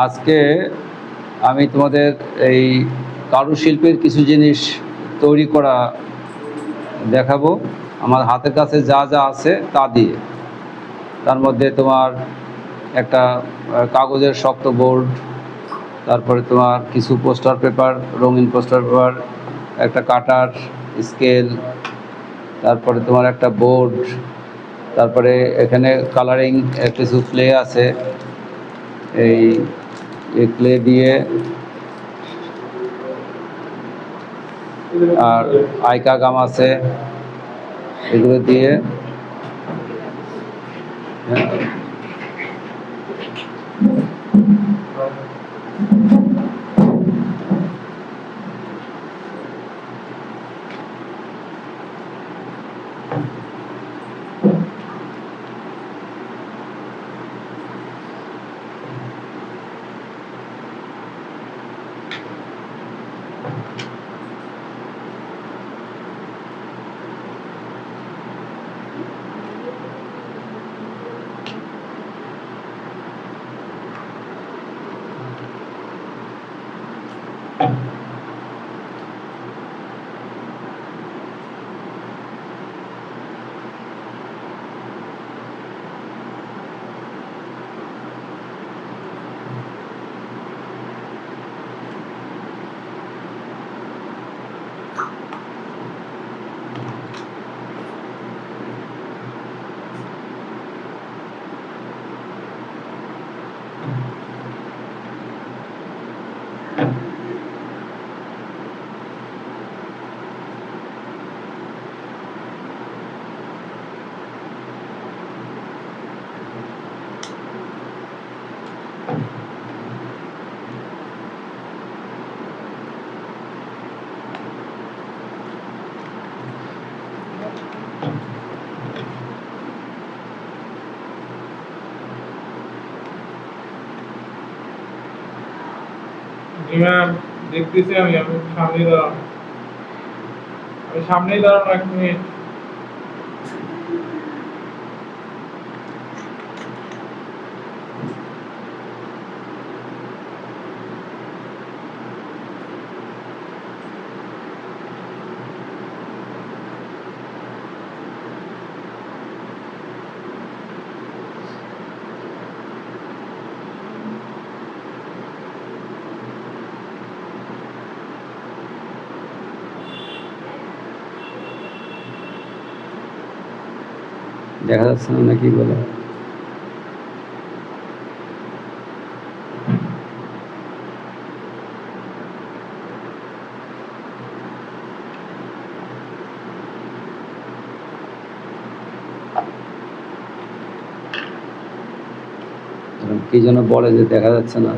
আজকে আমি তোমাদের এই কারুশিল্পের কিছু জিনিস তৈরি করা দেখাবো। আমার হাতের কাছে যা যা আছে তা দিয়ে, তার মধ্যে তোমার একটা কাগজের শক্ত বোর্ড, তারপরে তোমার কিছু পোস্টার পেপার, রঙিন পোস্টার পেপার, একটা কাটার স্কেল, তারপরে তোমার একটা বোর্ড, তারপরে এখানে কালারিং কিছু ক্লে আছে। এই ক্লে দিয়ে আর আইকা গাম আছে, এগুলো দিয়ে দেখতেছি আমি সামনেই দাঁড়ানো 1 মিনিট। দেখা যাচ্ছে না নাকি বলে? কি যেন বলে যে দেখা যাচ্ছে না।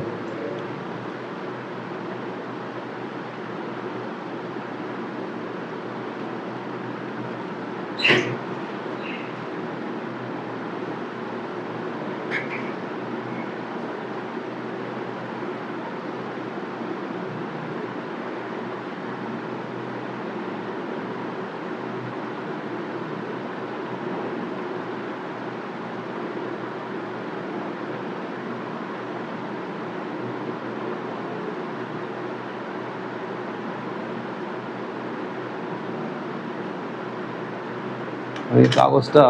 ওই কাগজটা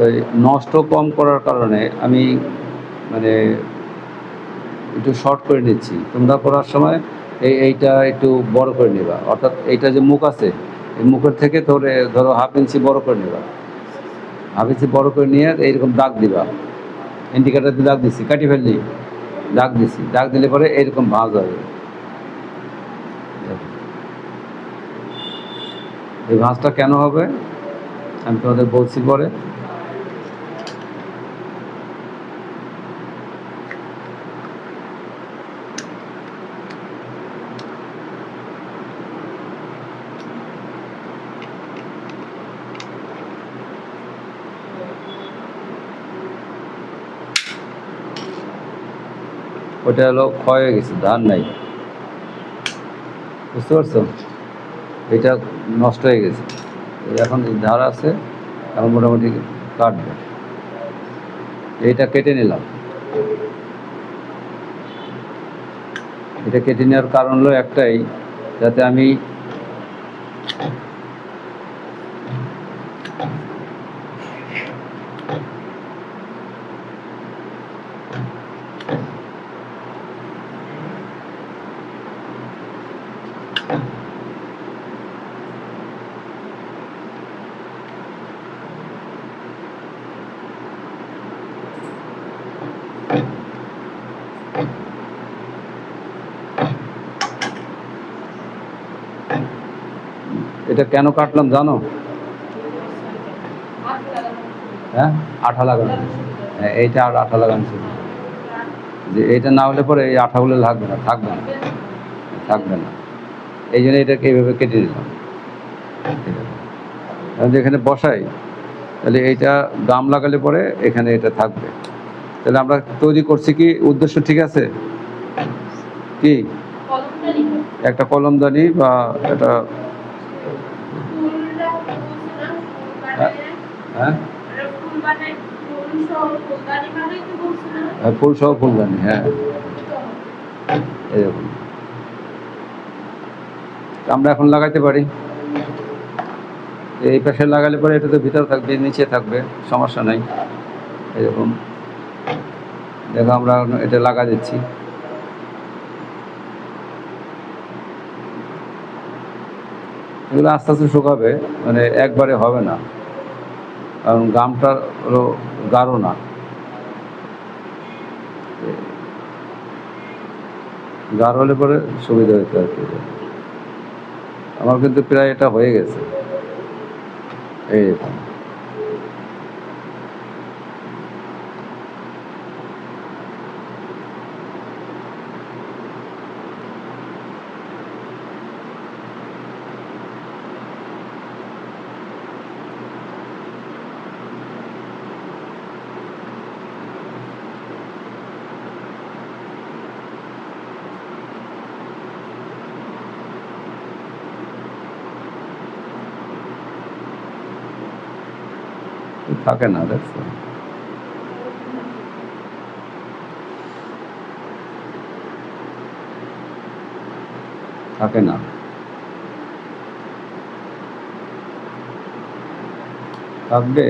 ওই নষ্ট কম করার কারণে আমি মানে একটু শর্ট করে নিচ্ছি। তোমরা করার সময় এইটা একটু বড় করে নেবা, অর্থাৎ এইটা যে মুখ আছে এই মুখের থেকে ধরো 1/2 ইঞ্চি বড় করে নেবা। 1/2 ইঞ্চি বড় করে নিয়ে এইরকম দাগ দিবা। ইন্ডিকেটার দিয়ে দাগ দিচ্ছি, কাটি ফেললি, দাগ দিচ্ছি, দাগ দিলে পরে এইরকম ভাঁজ হবে। এই ভাঁজটা কেন হবে আমি তোমাদের বলছি পরে। ওটা হলো ক্ষয় হয়ে গেছে, ধার নাই, বুঝতে পারছো? এটা নষ্ট হয়ে গেছে, এখন ধার আছে, এখন মোটামুটি কাটবে। এইটা কেটে নিলাম। এটা কেটে নেওয়ার কারণ হলো একটাই, যাতে আমি এটা কেন কাটলাম জানো? হ্যাঁ, আঠা লাগানো। হ্যাঁ, এইটা আর আঠা লাগানো ছিল, যে এইটা না হলে পরে এই আঠাগুলো লাগবে না, থাকবে না, থাকবে না। এই জন্য এটাকে এইভাবে কেটে দিলাম। আমি যেখানে বসাই, তাহলে এইটা গাম লাগালে পরে এখানে এটা থাকবে। তাহলে আমরা তৈরি করছি কি, উদ্দেশ্য ঠিক আছে কি? একটা কলমদানি বা এটা, হ্যাঁ, ফুল সহ ফুলদানি, হ্যাঁ, এরকম আমরা এখন লাগাইতে পারি। এই পাশে লাগালে পরে এটা তো ভিতরে থাকবে, নিচে থাকবে, সমস্যা নাই। এরকম দেখো, আমরা এটা লাগা দিচ্ছি। এগুলো আস্তে আস্তে শুকাবে, মানে একবারে হবে না, কারণ গামটা হলো গাঢ় না। গাঢ় হলে পরে সুবিধা হইতে আর কি। আমার কিন্তু প্রায় এটা হয়ে গেছে এইরকম। থাকে না, দেখছো? থাকে না, থাকবে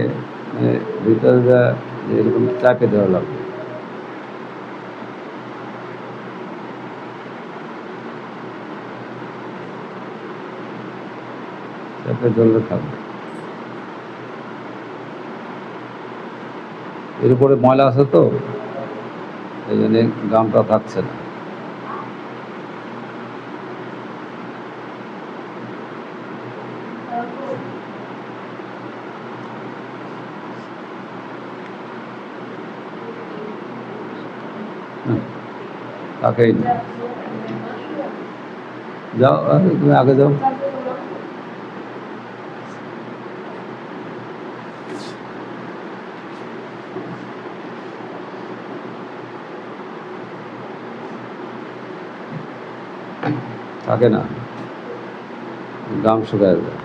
ভিতরে এরকম চাপে দেওয়া লাগবে। চাপে ধরলে থাকবে। এর উপরে ময়লা আছে তো, এই জন্যে গামটা থাকছে না। থাকেই না। যাও, তুমি আগে যাও। থাকে না, গাম শুকায় যায়।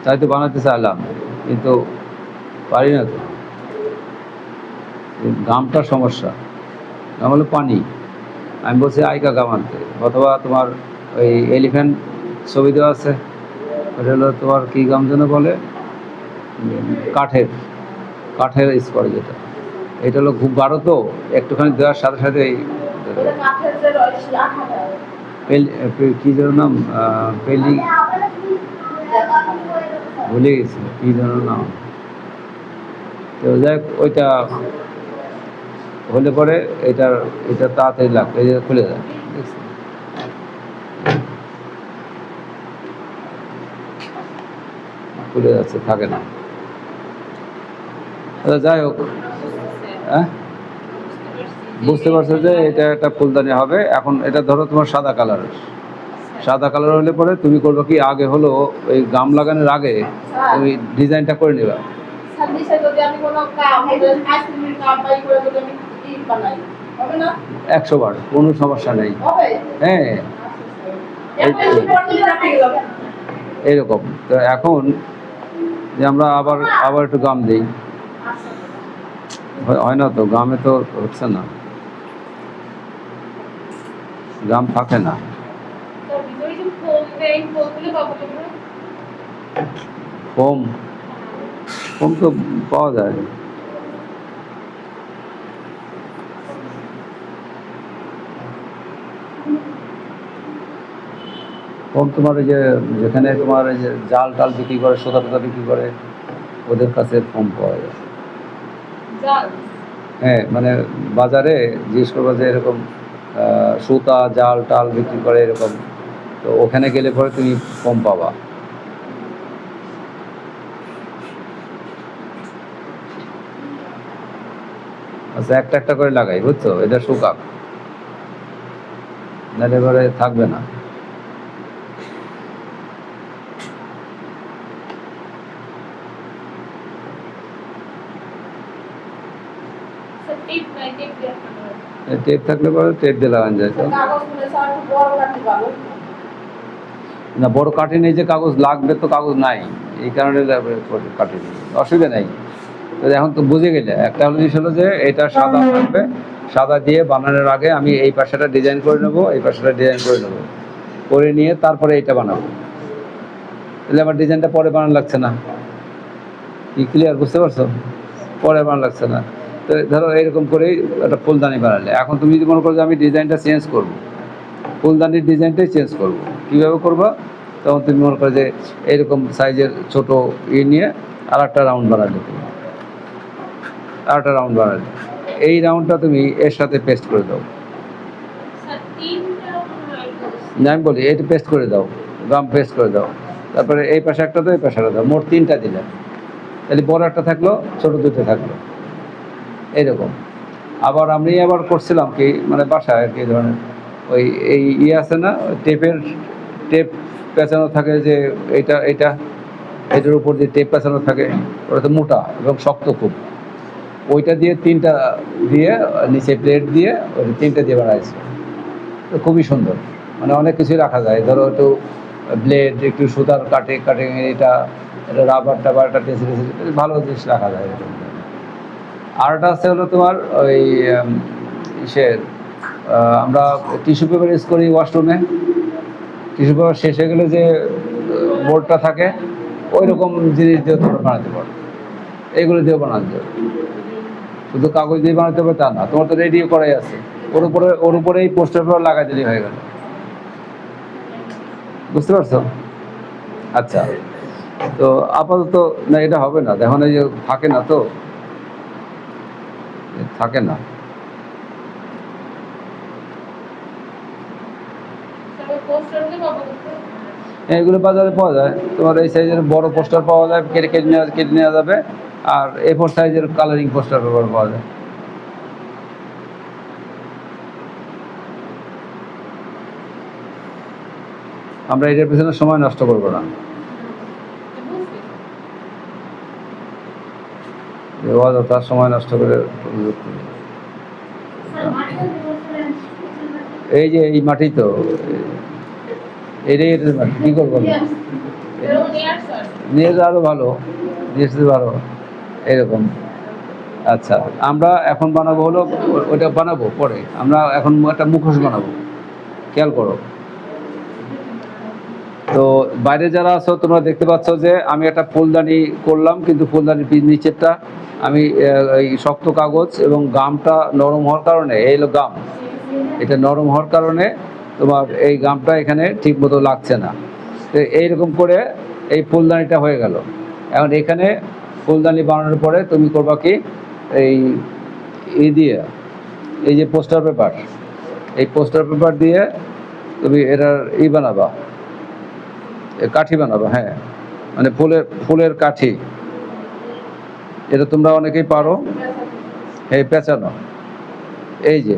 তাই তো বানাতে চাইলাম, কিন্তু পারি না তো। গামটা সমস্যা, গাম হলো পানি। আমি বলছি আইকা গাম আনতে, অথবা তোমার ওই এলিফ্যান্ট ছবি দেওয়া আছে, ওটা হলো তোমার কী গাম যেন বলে, কাঠের, কাঠের স্কোয়ার যেটা। এটা হলো খুব গাঢ় তো, একটুখানি দেওয়ার সাথে সাথে কী যেন নাম, পেলি, ভুলে গেছি কী যেন নাম। তো যাই হোক, ওইটা হলে পরে এটা তাড়াতাড়ি লাগবে, এই যে খুলে যায়, দেখছি খুলে যাচ্ছে, থাকে না। যাই হোক, হ্যাঁ, বুঝতে পারছো যে এটা একটা ফুলদানি হবে। এখন এটা ধরো তোমার সাদা কালারের, সাদা কালার হলে পরে তুমি করবে কি, আগে হলো ওই গাম লাগানোর আগে তুমি ডিজাইনটা করে নেবা। 100 বার, কোনো সমস্যা নেই। হ্যাঁ, এইরকম। তো এখন যে আমরা আবার আবার একটু গাম দিই, হয় না তো, গামে তো হচ্ছে না, গাম থাকে না। তার ভিতরে যে ফোম দেয়, ফোমগুলো পাবো আমরা? ফোম, ফোম তো পাওয়া যায়। ফোম তোমার এই যে যেখানে তোমার এই যে জাল টাল বিক্রি করে, সোদা টোদা বিক্রি করে, ওদের কাছে ফোম পাওয়া যায়। জাল? হ্যাঁ, মানে বাজারে জিজ্ঞেস করবো যে এরকম সুতা জাল টাল বিক্রি করে এরকম, তো ওখানে গেলে পরে তুমি ফোম পাবা। আচ্ছা, একটা একটা করে লাগাই, বুঝছো, এটা শুকাক, নাহলে এবারে থাকবে না। স্যার টিপ নাই, টিপ দেওয়া হবে। টেপ থাকলে পরে টেপ দিয়ে লাগানো যায় তো। কাগজগুলো স্যার একটু বড় কাটতে পারো। না, বড় কাঠি নেই, যে কাগজ লাগবে তো কাগজ নাই, এই কারণে কাঠি নেই, অসুবিধা নেই। তো এখন তো বুঝে গেলে একটা হলো জিনিস হলো যে এটা সাদা থাকবে, সাদা দিয়ে বানানোর আগে আমি এই পাশেটা ডিজাইন করে নেবো, এই পাশেটা ডিজাইন করে নেবো, করে নিয়ে তারপরে এটা বানাবো, তাহলে আমার ডিজাইনটা পরে বানানো লাগছে না। কি ক্লিয়ার, বুঝতে পারছো? পরে বানানো লাগছে না। তো ধরো এইরকম করেই একটা ফুলদানি বানালে, এখন তুমি যদি মনে করো যে আমি ডিজাইনটা চেঞ্জ করবো, ফুলদানির ডিজাইনটাই চেঞ্জ করবো, কীভাবে করবো? তখন তুমি মনে করো যে এইরকম সাইজের ছোট নিয়ে আর একটা রাউন্ড বানালে, তুমি আর একটা রাউন্ড বানালে, এই রাউন্ডটা তুমি এর সাথে পেস্ট করে দাও। স্যার তিনটা রাইট করছি। না, আমি বলি এটা পেস্ট করে দাও, গাম পেস্ট করে দাও, তারপরে এই পাশে একটা দাও, এই পাশে একটা দাও, মোট তিনটা দিলে, তাহলে বড় একটা থাকলো, ছোট দুটো থাকলো, এইরকম। আবার আমি আবার করছিলাম কি, মানে বাসায় আর কি, এই ধরনের ওই এই আছে না, টেপের টেপ পেঁচানো থাকে, যে এটা এটা এটার উপর যে টেপ পেঁচানো থাকে, ওটা তো মোটা এবং শক্ত খুব, ওইটা দিয়ে তিনটা দিয়ে নিচে প্লেট দিয়ে ওই তিনটা দিয়ে বানাইছে, তো খুবই সুন্দর, মানে অনেক কিছুই রাখা যায়, ধরো একটু ব্লেড, একটু সুতার কাটে কাটে, এটা এটা রাবার টাবার, একটা পেন্সিল ভালো জিনিস রাখা যায় এরকম। আরটা আছে হলো তোমার ওই ইসের, আমরা টিস্যু পেপার ইউজ করি ওয়াশরুমে, টিস্যু পেপার শেষ হয়ে গেলে যে বোর্ডটা থাকে, ওই রকম জিনিস দিয়ে তোমরা বানাতে পারো, এইগুলো দিয়েও বানাতে পারো। শুধু কাগজ দিয়ে বানাতে হবে তা না, তোমার তো রেডিও করাই আছে, ওর উপরেই পোস্টার পেপার লাগাই দিলেই হয়ে গেল। বুঝতে পারছো? আচ্ছা, তো আপাতত না, এটা হবে না, দেখুন এই যে থাকে না, তো থাকে না। স্যার পোস্টারগুলো পাবো কোথায়? এগুলো বাজারে পাওয়া যায়, তোমার এই সাইজের বড় পোস্টার পাওয়া যায়, কেটে নেওয়া যাবে, আর A4 সাইজের কালারিং পোস্টার পেপার পাওয়া যায়। আমরা এটার পিছনে সময় নষ্ট করবো না, বুঝছি। অযথা সময় নষ্ট করে। এই যে এই মাটি তো, এটাই এটার মাটি, কী করবো না, এরকম নিয়ে আস স্যার। নিয়ে যা আরও ভালো, নিয়ে আসতে পারো এরকম। আচ্ছা, আমরা এখন বানাবো হলো ওইটা বানাবো পরে, আমরা এখন একটা মুখোশ বানাবো, খেয়াল করো। তো বাইরে যারা আছো তোমরা দেখতে পাচ্ছ যে আমি একটা ফুলদানি করলাম, কিন্তু ফুলদানির নিচেরটা আমি এই শক্ত কাগজ এবং গামটা নরম হওয়ার কারণে, এই হলো গাম, এটা নরম হওয়ার কারণে তোমার এই গামটা এখানে ঠিক মতো লাগছে না। তো এইরকম করে এই ফুলদানিটা হয়ে গেল। এখন এখানে ফুলদানি বানানোর পরে তুমি করবা কি, এই দিয়ে এই যে পোস্টার পেপার, এই পোস্টার পেপার দিয়ে তুমি এটার বানাবা, কাঠি বানাবো। হ্যাঁ, মানে ফুলের কাঠি, এটা তোমরা অনেকেই পারো, এই পেঁচানো, এই যে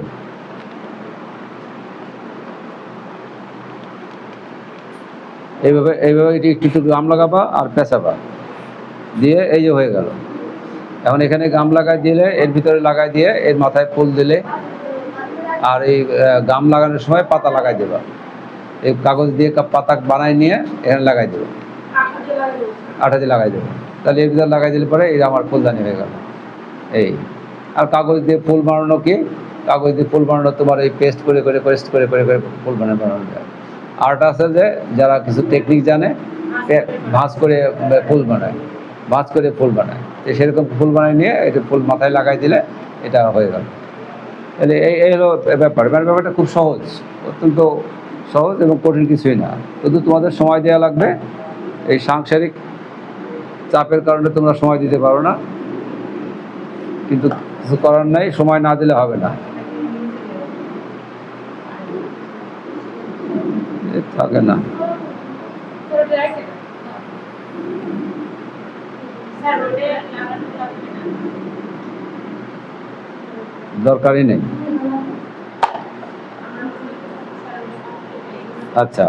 এইভাবে এইভাবে একটু একটু গাম লাগাবা আর পেঁচাবা, দিয়ে এই যে হয়ে গেল। এখন এখানে গাম লাগাই দিলে, এর ভিতরে লাগাই দিয়ে এর মাথায় ফুল দিলে, আর এই গাম লাগানোর সময় পাতা লাগাই দেবা, এই কাগজ দিয়ে পাতা বানাই নিয়ে এখানে লাগাই দেবো, আঠা দিয়ে লাগাই দেবো, তাহলে এর ভিতরে লাগাই দিলে পরে এই আমার ফুলদানি হয়ে গেল। এই আর কাগজ দিয়ে ফুল বানানো কি, কাগজ দিয়ে ফুল বানানো তোমার এই পেস্ট করে ফুল বানানো যায়। আর্ট আছে যে যারা কিছু টেকনিক জানে, ভাঁজ করে ফুল বানায়, ভাঁজ করে ফুল বানায়, তো সেরকম ফুল বানিয়ে নিয়ে এটা ফুল মাথায় লাগাই দিলে এটা হয়ে গেল। তাহলে এই হলো ব্যাপার, মানে ব্যাপারটা খুব সহজ, অত্যন্ত সহজ এবং কঠিন কিছুই না, শুধু তোমাদের সময় দেওয়া লাগবে। এই সাংসারিক চাপের কারণে তোমরা সময় দিতে পারো না, কিন্তু কিছু করার নাই, সময় না দিলে হবে না। থাকে না, দরকারই নেই। আচ্ছা,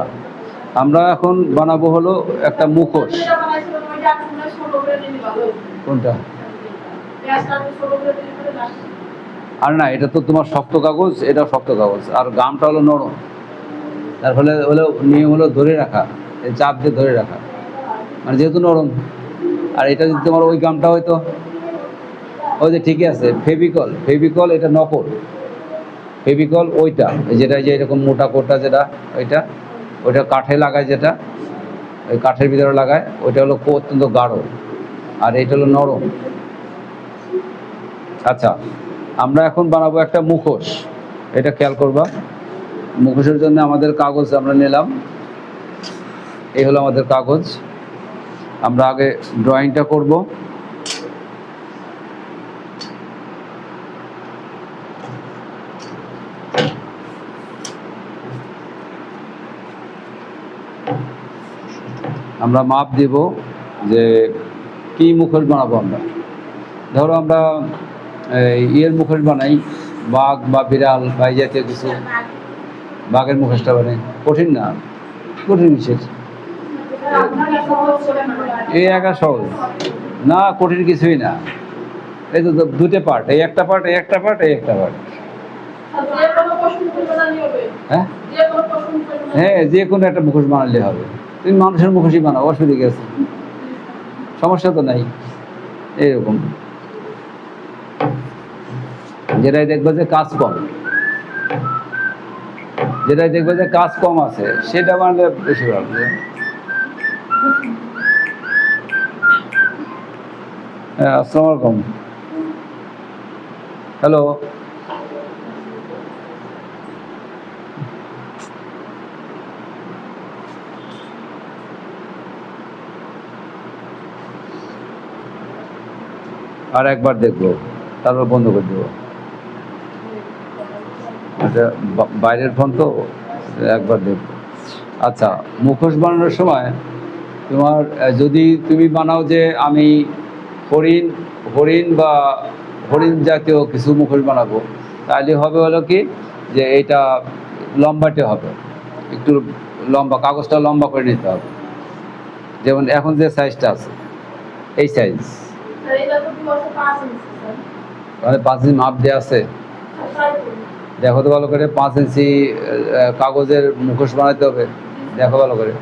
আমরা এখন বানাবো হলো একটা মুখোশ। কোনটা? আর না, এটা তো তোমার শক্ত কাগজ, এটা শক্ত কাগজ, আর গামটা হলো নরম, তার ফলে হলো নিয়ম হলো ধরে রাখা, চাপ দিয়ে ধরে রাখা, মানে যেহেতু নরম। আর এটা যদি তোমার ওই গামটা হয়তো ওই যে ঠিকই আছে, ফেভিকল এটা নকল, ফেভিকল ওইটা যেটা যে এরকম মোটা কোটা যেটা ওইটা কাঠে লাগায়, যেটা ওই কাঠের ভিতরে লাগায়, ওইটা হলো অত্যন্ত গাঢ়, আর এটা হলো নরম। আচ্ছা, আমরা এখন বানাবো একটা মুখোশ, এটা খেয়াল করবা। মুখোশের জন্য আমাদের কাগজ আমরা নিলাম, এই হলো আমাদের কাগজ। আমরা আগে ড্রয়িংটা করব। আমরা মাপ দেব যে কি মুখোশ বানাবো। আমরা ধরো আমরা ইয়ের মুখোশ বানাই, বাঘ বা বিড়াল বা এই জাতীয় কিছু, বাঘের মুখোশটা বানাই, কঠিন না, কঠিন বিশেষ এই একা সহজ না, কঠিন কিছুই না। এই তো দুটো পার্ট, এই একটা পার্ট, এই একটা পার্ট, এই একটা পার্ট। হ্যাঁ হ্যাঁ, যে কোনো একটা মুখোশ বানালে হবে। তুমি মানুষের মুখোশই বানাও, অসুবিধা কি আছে, সমস্যা তো নাই। এইরকম যেটাই দেখবে যে কাজ কম, যেটাই দেখবে যে কাজ কম আছে সেটা বানালে বেশি ভালো। হ্যাঁ, আসসালামু আলাইকুম, হ্যালো। আর একবার দেখবো, তারপর বন্ধ করে দেবো। আচ্ছা, বাইরের ফোন তো, একবার দেখবো। আচ্ছা, মুখোশ বানানোর সময় তোমার যদি তুমি বানাও যে আমি হরিণ হরিণ বা হরিণ জাতীয় কিছু মুখোশ বানাবো, তাহলে হবে হলো কি যে এইটা লম্বাটে হবে, একটু লম্বা, কাগজটা লম্বা করে নিতে হবে। যেমন এখন যে সাইজটা আছে এই সাইজ, তাহলে 5 ইঞ্চি মাপ দেওয়া আছে। দেখো তো ভালো করে, 5 ইঞ্চি কাগজের মুখোশ বানাতে হবে, দেখো ভালো করে।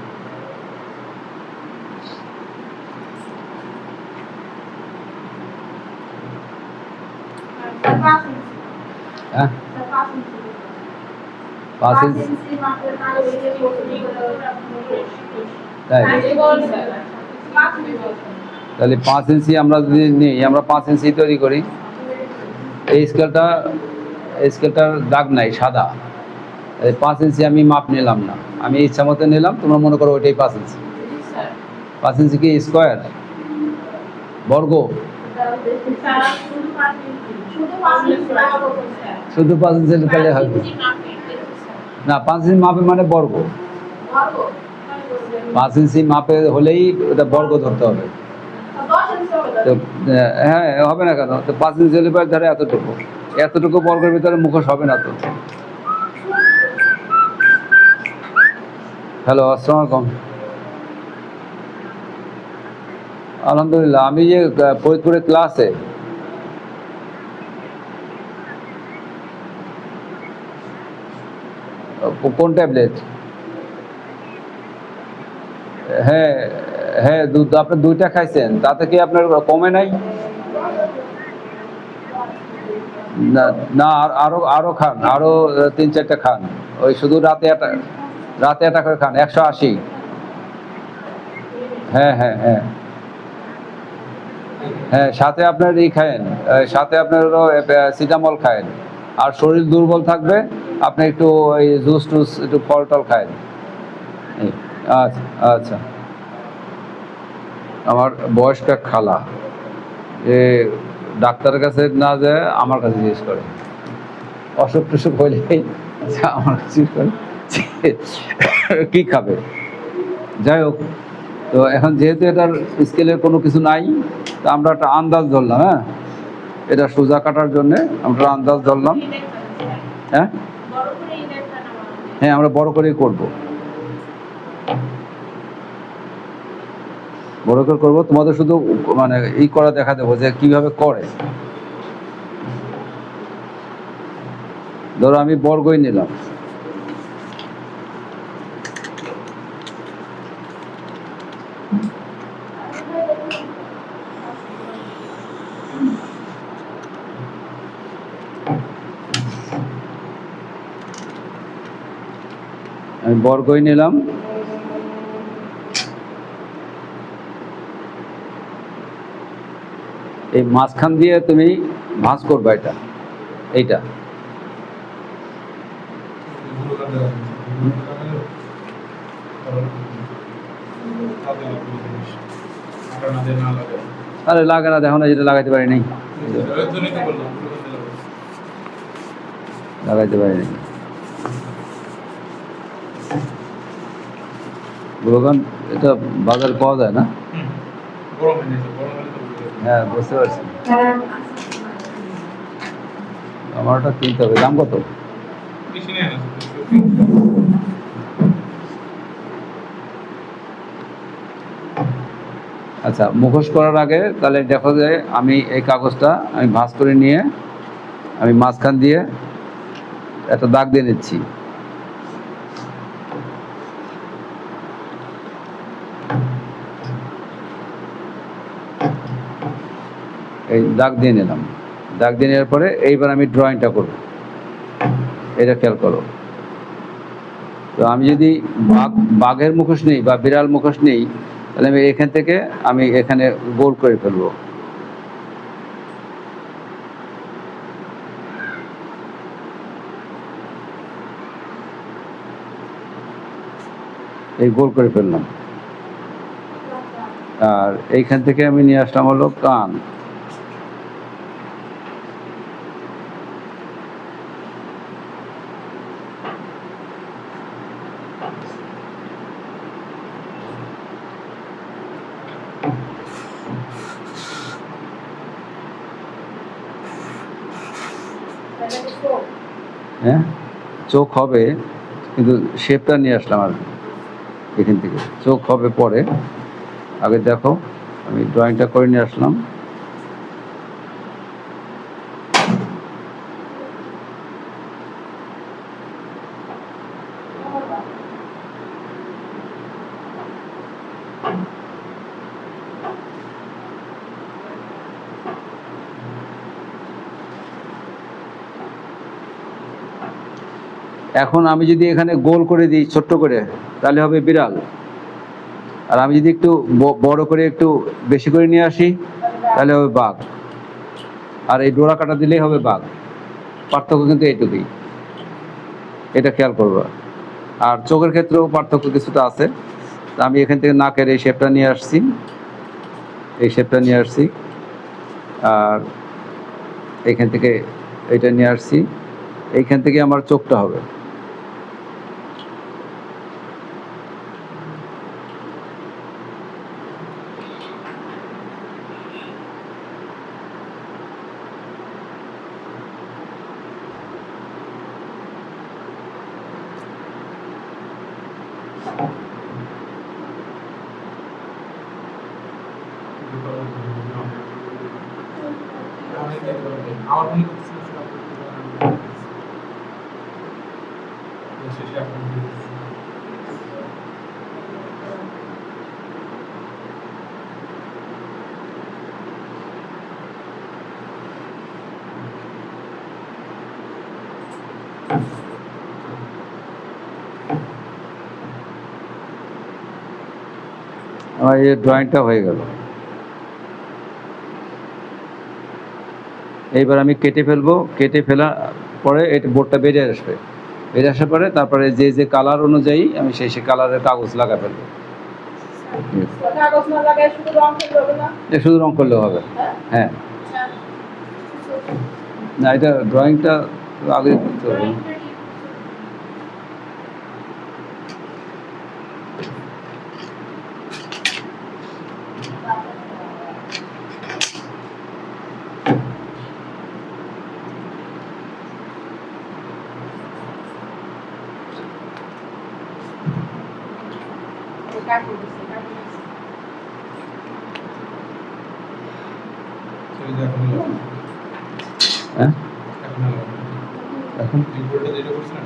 হ্যাঁ, 5 ইঞ্চি, তাই তাহলে 5 ইঞ্চি আমরা যদি নিই, আমরা 5 ইঞ্চি তৈরি করি। এই স্কেলটার দাগ নাই, সাদা। 5 ইঞ্চি আমি মাপ নিলাম না, আমি ইচ্ছা মতো নিলাম, তোমরা মনে করো ওইটাই 5 ইঞ্চি। 5 ইঞ্চি কি স্কোয়ার, বর্গ? শুধু 5 ইঞ্চি তাহলে হবে না, 5 ইঞ্চি মাপে মানে বর্গ, 5 ইঞ্চি মাপে হলেই ওটা বর্গ ধরতে হবে। তো হ্যাঁ, হবে না কেন? তো 5 ইঞ্চি হলে পরে ধরে এতটুকু বর্গের ভিতরে মুখোশ হবে না তো। হ্যালো, আসসালামু আলাইকুম। আলহামদুলিল্লাহ, আমি যে ফরিদপুরের ক্লাসে, কোন ট্যাবলেট? হ্যাঁ, হ্যাঁ দুধ আপনি 2টা খাইছেন, তাতে কি আপনার কমে নাই? না না, আরো আরো খান, আরো 3-4টা খান। ওই শুধু রাতে একটা করে খান, 180। হ্যাঁ হ্যাঁ হ্যাঁ হ্যাঁ, সাথে আপনার খায়েন, সাথে আপনার হলো সিটামল খায়েন। আর শরীর দুর্বল থাকবে, আপনি একটু ওই জুস টুস একটু ফল টল খায়েন। এই, আচ্ছা আচ্ছা। আমার বয়স্ক এক খালা, যে ডাক্তারের কাছে না যায় আমার কাছে জিজ্ঞেস করে, অসুখ টসুখ হইলেই আচ্ছা আমার কাছে জিজ্ঞেস করে কি খাবে। যাই হোক, তো এখন যেহেতু এটার স্কেলের কোনো কিছু নাই, তা আমরা একটা আন্দাজ ধরলাম। হ্যাঁ, এটা সোজা কাটার জন্যে আমরা আন্দাজ ধরলাম। হ্যাঁ বড় করে ইন্ডার খানা বানাবে। হ্যাঁ, আমরা বড় করেই করব, বড় করে করবো। তোমাদের শুধু মানে করা দেখা দেবো যে কিভাবে করে। ধরো আমি বর্গই নিলাম, আমি বর্গই নিলাম। এই মাঝখান দিয়ে তুমি ভাঁজ করবা এইটা। আরে লাগে না, দেখো না, যেটা লাগাইতে পারি নাই, লাগাইতে পারি নাই। গ্লুকন এটা বাজারে পাওয়া যায় না? হ্যাঁ, বুঝতে পারছি। আমার ওটা কিনতে হবে, দাম কত? আচ্ছা, মুখোশ করার আগে তাহলে দেখো যে আমি এই কাগজটা আমি ভাঁজ করে নিয়ে আমি মাঝখান দিয়ে একটা দাগ দিয়ে নিচ্ছি। এই দাগ দিয়ে নিলাম। দাগ দিয়ে নেওয়ার পরে এইবার আমি ড্রয়িংটা করব, এটা খেয়াল করো। তো আমি যদি বাঘের মুখোশ নেই বা বিড়াল মুখোশ নেই, তাহলে আমি এখান থেকে আমি এখানে গোল করে ফেলবো। এই গোল করে ফেললাম। আর এইখান থেকে আমি নিয়ে আসলাম হলো কান। হ্যাঁ, চোখ হবে, কিন্তু শেপটা নিয়ে আসলাম আর এখান থেকে। চোখ হবে পরে, আগে দেখো আমি ড্রয়িংটা করে নিয়ে আসলাম। এখন আমি যদি এখানে গোল করে দিই ছোট্ট করে, তাহলে হবে বিড়াল। আর আমি যদি একটু বড় করে একটু বেশি করে নিয়ে আসি, তাহলে হবে বাঘ। আর এই ডোরা কাটা দিলেই হবে বাঘ। পার্থক্য কিন্তু এইটুকুই, এটা খেয়াল করবা। আর চোখের ক্ষেত্রেও পার্থক্য কিছুটা আছে। তা আমি এখান থেকে নাকের এই শেপটা নিয়ে আসছি, এই শেপটা নিয়ে আসছি। আর এইখান থেকে এইটা নিয়ে আসছি, এইখান থেকে আমার চোখটা হবে। আমার মনে করছে শেষে আপনার আমার এই ড্রয়িংটা হয়ে গেল। এইবার আমি কেটে ফেলবো, কেটে ফেলার পরে এটা বোর্ডটা বেরিয়ে আসবে, বেরিয়ে আসার পরে তারপরে যে যে কালার অনুযায়ী আমি সেই সেই কালারের কাগজ লাগা ফেলবো। কাগজ না লাগায় শুধু রং করলে হবে না? এটা শুধু রং করলেও হবে। হ্যাঁ? হ্যাঁ, আচ্ছা না এটা ড্রয়িংটা আগে করতে হবে। কাটি দিছে, কাটি দিছে। সেই যে এখন লাগাবো। হ্যাঁ, এখন লাগাবো। এখন এই বোর্ডটা যেটা করছিলাম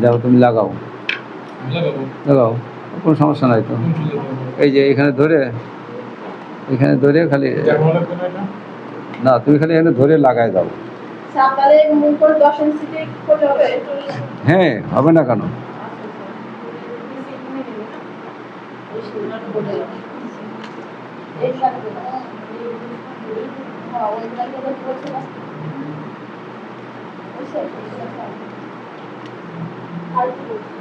যাও তুমি লাগাও, আমি লাগাবো। লাগাও, কোনো সমস্যা নাই তো। কোন সুযোগ পাবো? এই যে এখানে ধরে, এখানে ধরে খালি, কেমন লাগবে না এটা? না তুমি খালি এখানে ধরে লাগাই দাও। সামনে মুখ করে 10 ইঞ্চিতে করলে হবে? হ্যাঁ, হবে না কেন? এই সাথে না। হ্যাঁ, ওই জায়গাটা করছে না। ওই সাথে, আর কি বলছিস?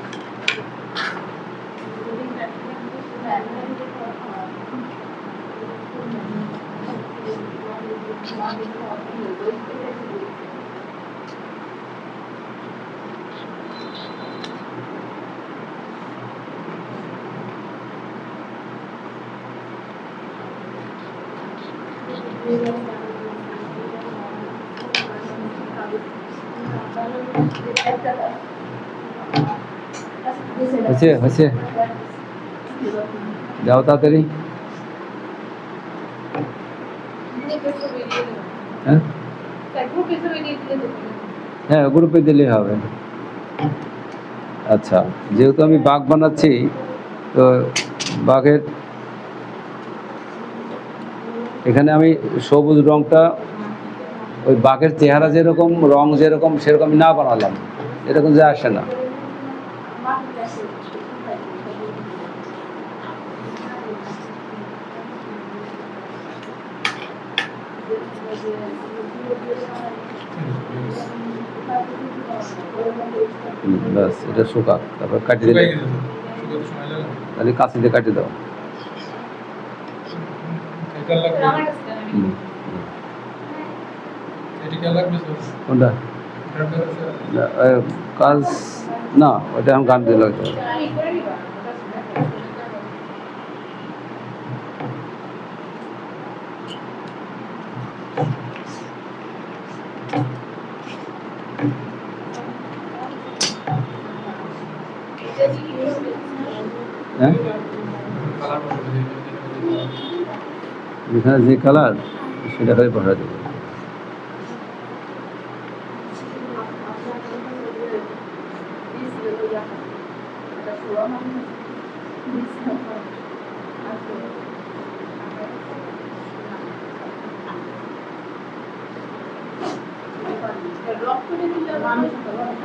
হয়েছে, হয়েছে, যাও তাড়াতাড়ি। হ্যাঁ, হ্যাঁ গ্রুপে দিলেই হবে। আচ্ছা, যেহেতু আমি বাঘ বানাচ্ছি, তো বাঘের এখানে আমি সবুজ রংটা ওই বাঘের চেহারা যেরকম, রং যেরকম সেরকম না বানালাম, এরকম যে আসে না। ব্যাস, এটা শুকা, তারপর কাটি দিলে, শুকাই গেছে তো। শুকাতে সময় লাগে না। তাহলে কাঁচি দিয়ে কাটি দাও। এটা লাগবে। হুম, এটা কি লাগবে তো? কোনটা? এটার কাছে না, কাজ না, ওটা আমি গান দিয়ে লাগতে হবে। হ্যাঁ, কালার বসাতে দিই। যেখানে যে কালার সেটা খালি বসা দেবে।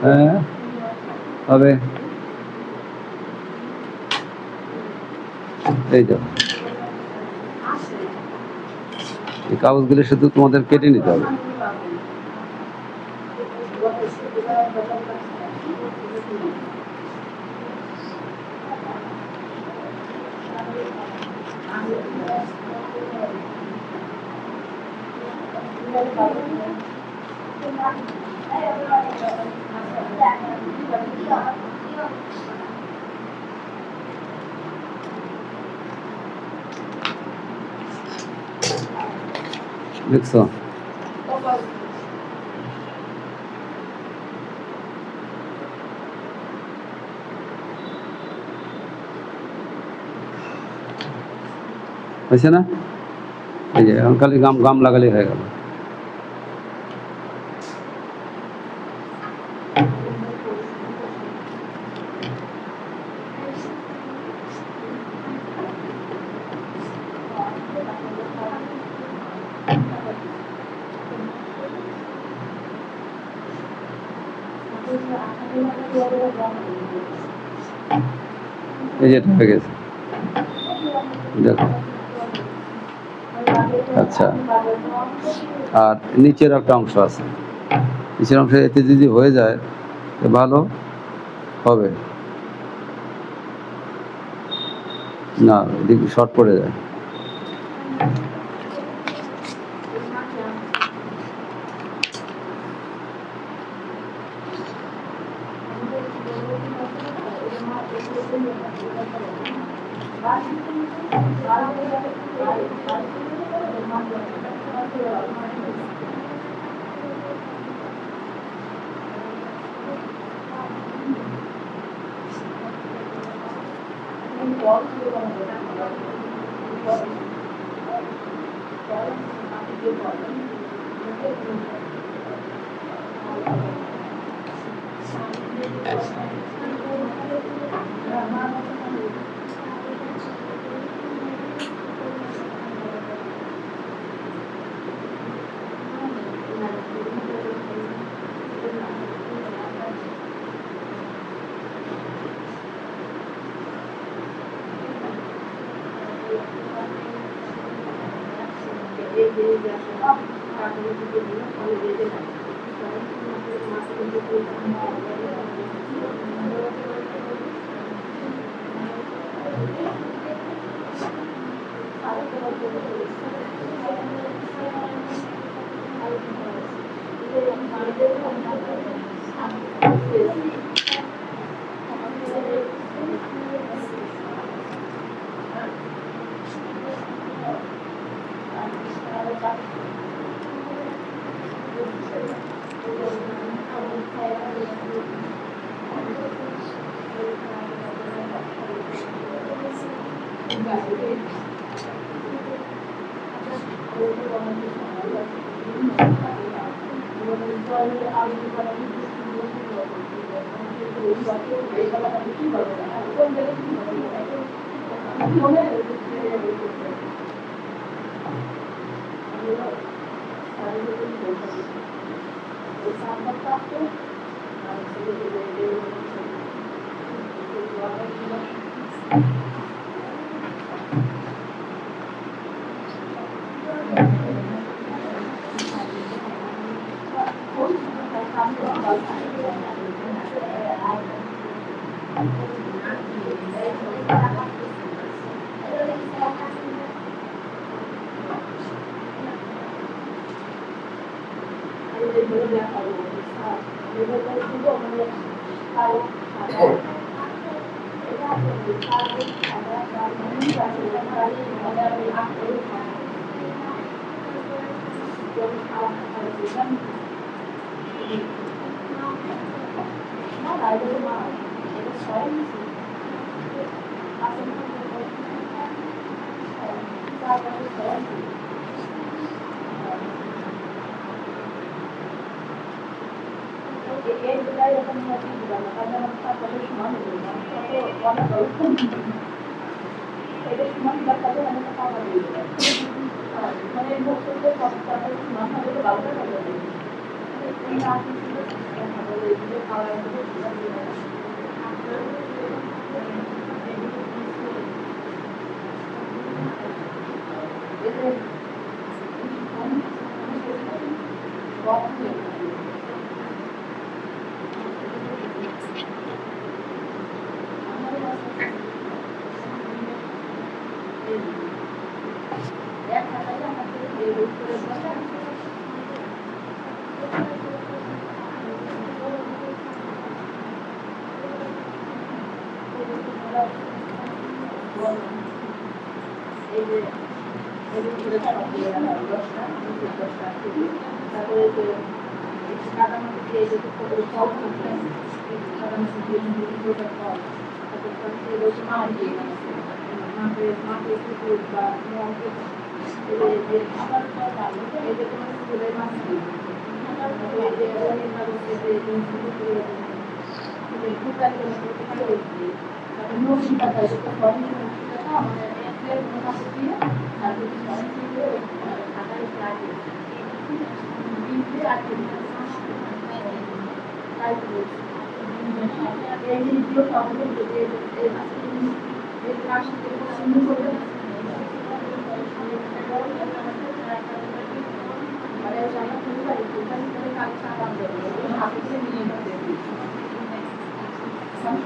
হ্যাঁ, হবে। এই তো, এই কাগজগুলো শুধু তোমাদের কেটে নিতে হবে। দেখছো? হয়েছে না? এই যে এখন খালি গাম গাম লাগালেই হয়ে গেল। এই যে এটা হয়ে গেছে। দেখো। আচ্ছা, আর নিচের একটা অংশ আছে, নিচের অংশ এতে যদি হয়ে যায় তো ভালো হবে। না, এদিকে শর্ট পড়ে যায়।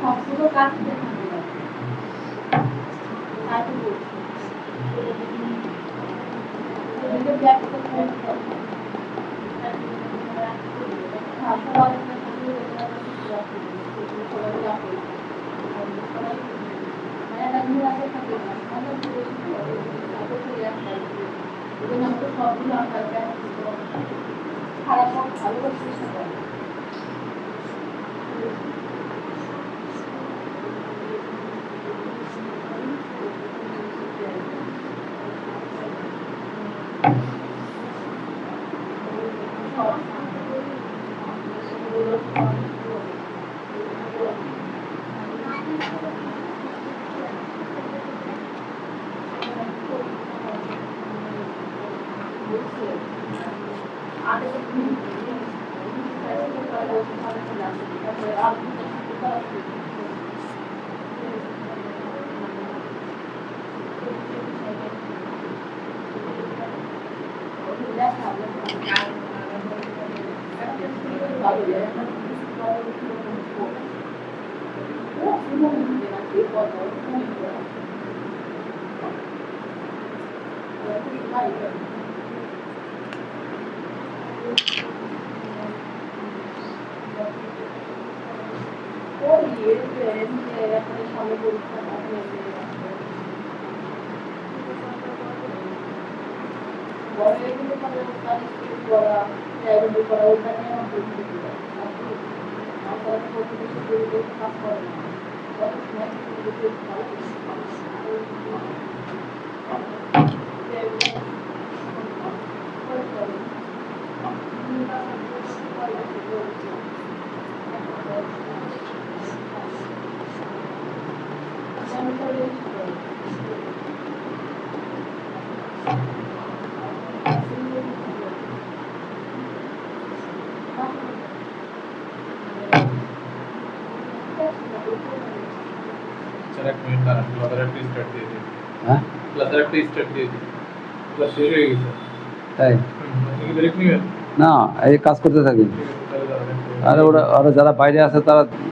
সবগুলো কাজ দেখানো যাবে তাই তো বলছি এদিকে ব্যাক করতে হবে আসলে অনেকটা সময় সবাই যাবে মানে একটা ঘুরে আসে থাকে না আমাদের বেশি তারপর ফিরে আসতে হবে ওই জন্য আমাদের সবগুলো আমরা খারাপ হোক ভালো হোক চেষ্টা করি चल एक मिनट दाঁড়ান ক্লাসের একটা স্টার্ট দিয়ে দিই হ্যাঁ ক্লাসের একটা স্টার্ট দিয়ে দিই ক্লাস শেষ হয়ে গেছে তাই আপনি কি ব্রেক নেবেন না এই কাজ করতে থাকি ঠিক আছে তাহলে দাঁড়ান আর ওরা যারা বাইরে আছে তারা